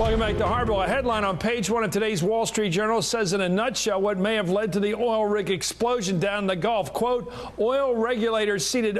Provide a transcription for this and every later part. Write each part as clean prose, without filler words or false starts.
Welcome back to Hardball. A headline on page 1 of today's Wall Street Journal says in a nutshell what may have led to the oil rig explosion down in the Gulf. Quote, oil regulators ceded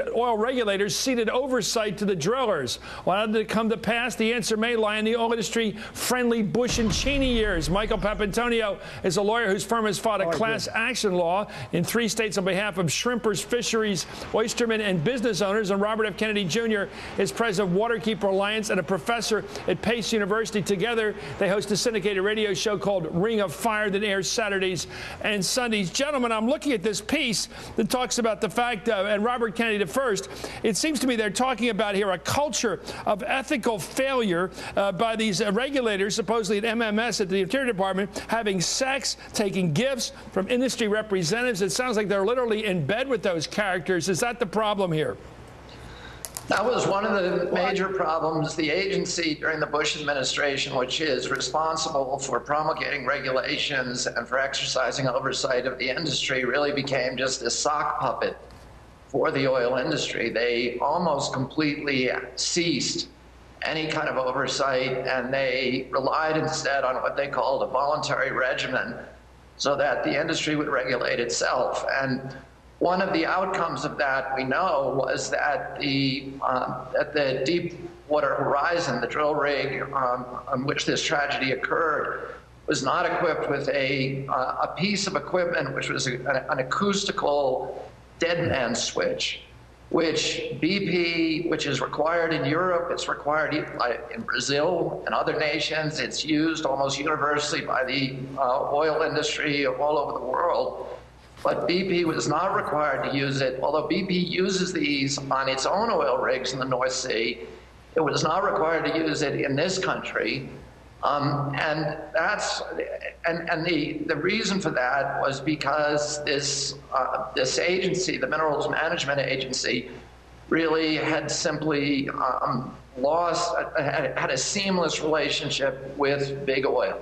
oversight to the drillers. Well, how did it come to pass? The answer may lie in the oil industry friendly Bush and Cheney years. Michael Papantonio is a lawyer whose firm has filed a class action law in 3 states on behalf of shrimpers, fisheries, oystermen, and business owners. And Robert F. Kennedy Jr. is president of Waterkeeper Alliance and a professor at Pace University. Together, they host a syndicated radio show called Ring of Fire that airs Saturdays and Sundays. Gentlemen, I'm looking at this piece that talks about the fact, and Robert Kennedy the first, it seems to me they're talking about here a culture of ethical failure by these regulators, supposedly at MMS at the Interior Department, having sex, taking gifts from industry representatives. It sounds like they're literally in bed with those characters. Is that the problem here? That was one of the major problems. The agency during the Bush administration, which is responsible for promulgating regulations and for exercising oversight of the industry, really became just a sock puppet for the oil industry. They almost completely ceased any kind of oversight, and they relied instead on what they called a voluntary regimen so that the industry would regulate itself. And one of the outcomes of that, we know, was that the Deepwater Horizon, the drill rig on which this tragedy occurred, was not equipped with a piece of equipment which was an acoustical dead man switch, which BP, which is required in Europe, it's required in Brazil and other nations. It's used almost universally by the oil industry all over the world. But BP was not required to use it. Although BP uses these on its own oil rigs in the North Sea, it was not required to use it in this country. And the reason for that was because this agency, the Minerals Management Agency, really had simply had a seamless relationship with big oil.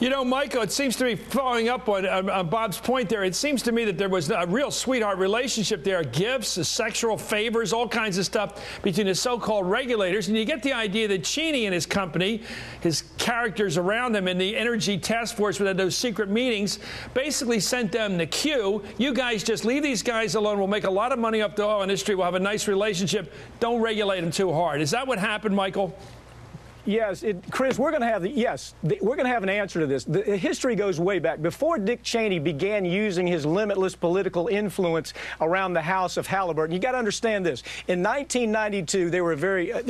You know, Michael, it seems to me, following up on Bob's point there, it seems to me that there was a real sweetheart relationship there, gifts, sexual favors, all kinds of stuff between the so-called regulators. And you get the idea that Cheney and his company, his characters around him in the Energy Task Force, with those secret meetings, basically sent them the cue. You guys just leave these guys alone. We'll make a lot of money off the oil industry. We'll have a nice relationship. Don't regulate them too hard. Is that what happened, Michael? Yes, Chris, we're going to have we're going to have an answer to this. The history goes way back. Before Dick Cheney began using his limitless political influence around the house of Halliburton, you got to understand this. In 1992, they were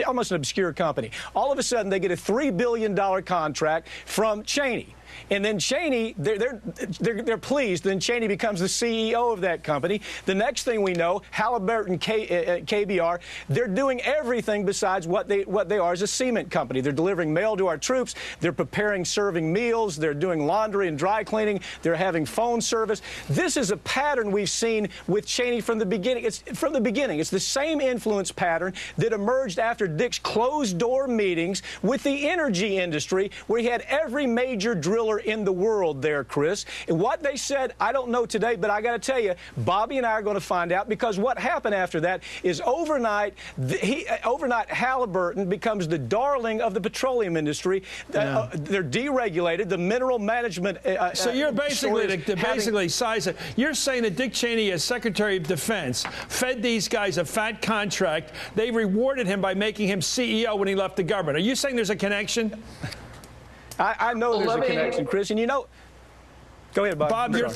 almost an obscure company. All of a sudden, they get a $3 billion contract from Cheney. And then Cheney, they're pleased. Then Cheney becomes the CEO of that company. The next thing we know, Halliburton, KBR, they're doing everything besides what they are as a cement company. They're delivering mail to our troops. They're serving meals. They're doing laundry and dry cleaning. They're having phone service. This is a pattern we've seen with Cheney from the beginning. It's the same influence pattern that emerged after Dick's closed-door meetings with the energy industry, where he had every major driller in the world there, Chris. And what they said, I don't know today, but I got to tell you, Bobby and I are going to find out, because what happened after that is overnight Halliburton becomes the darling of the petroleum industry. They're deregulated. The mineral management. So you're basically you're saying that Dick Cheney, as Secretary of Defense, fed these guys a fat contract. They rewarded him by making him CEO when he left the government. Are you saying there's a connection? I know there's a connection, Chris, and you know. Go ahead, Bob. Bob, your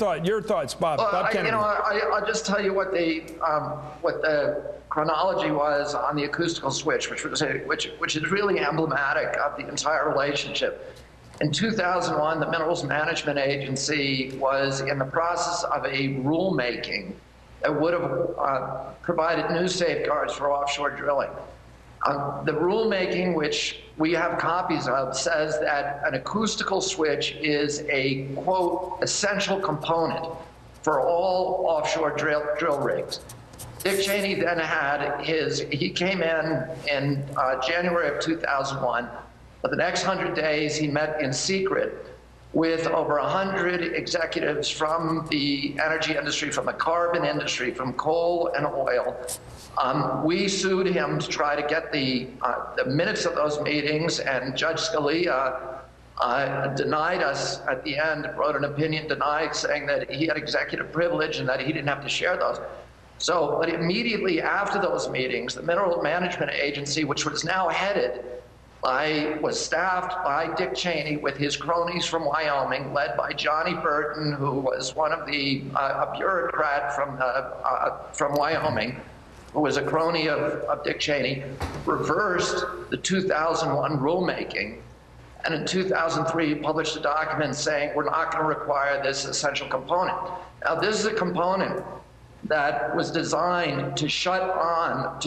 thoughts, Bob. Bob Kennedy. I'll just tell you what the chronology was on the acoustical switch, which is really emblematic of the entire relationship. In 2001, the Minerals Management Agency was in the process of a rulemaking that would have provided new safeguards for offshore drilling. The rulemaking, which we have copies of, says that an acoustical switch is a, quote, essential component for all offshore drill rigs. Dick Cheney then he came in January of 2001. For the next 100 days, he met in secret with over 100 executives from the energy industry, from the carbon industry, from coal and oil, We sued him to try to get the minutes of those meetings, and Judge Scalia denied us at the end, wrote an opinion denied, saying that he had executive privilege and that he didn't have to share those. So, but immediately after those meetings, the Mineral Management Agency, which was now was staffed by Dick Cheney with his cronies from Wyoming, led by Johnny Burton, who was one of a bureaucrat from Wyoming, who was a crony of Dick Cheney, reversed the 2001 rulemaking. And in 2003, published a document saying, we're not going to require this essential component. Now, this is a component that was designed to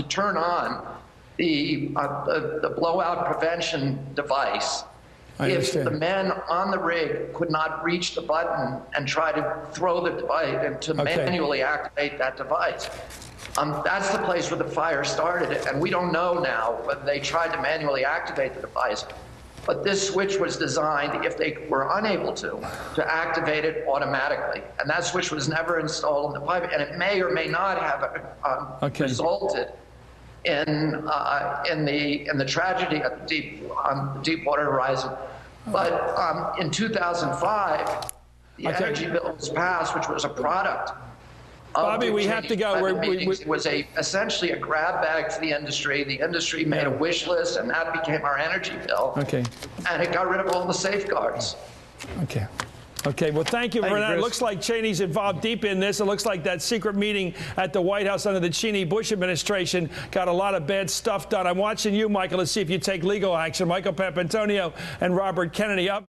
turn on the blowout prevention device. If the men on the rig could not reach the button and try to throw the device and to manually activate that device. That's the place where the fire started, and we don't know now whether they tried to manually activate the device. But this switch was designed, if they were unable to activate it automatically. And that switch was never installed in the pipe, and it may or may not have resulted in the tragedy at the Deepwater Horizon. But in 2005, the energy bill was passed, which was a product. Bobby, we have to go. It was essentially a grab bag for the industry. The industry made a wish list, and that became our energy bill. Okay. And it got rid of all the safeguards. Okay. Okay, well, thank you for that. It looks like Cheney's involved deep in this. It looks like that secret meeting at the White House under the Cheney-Bush administration got a lot of bad stuff done. I'm watching you, Michael, to see if you take legal action. Michael Papantonio and Robert Kennedy up.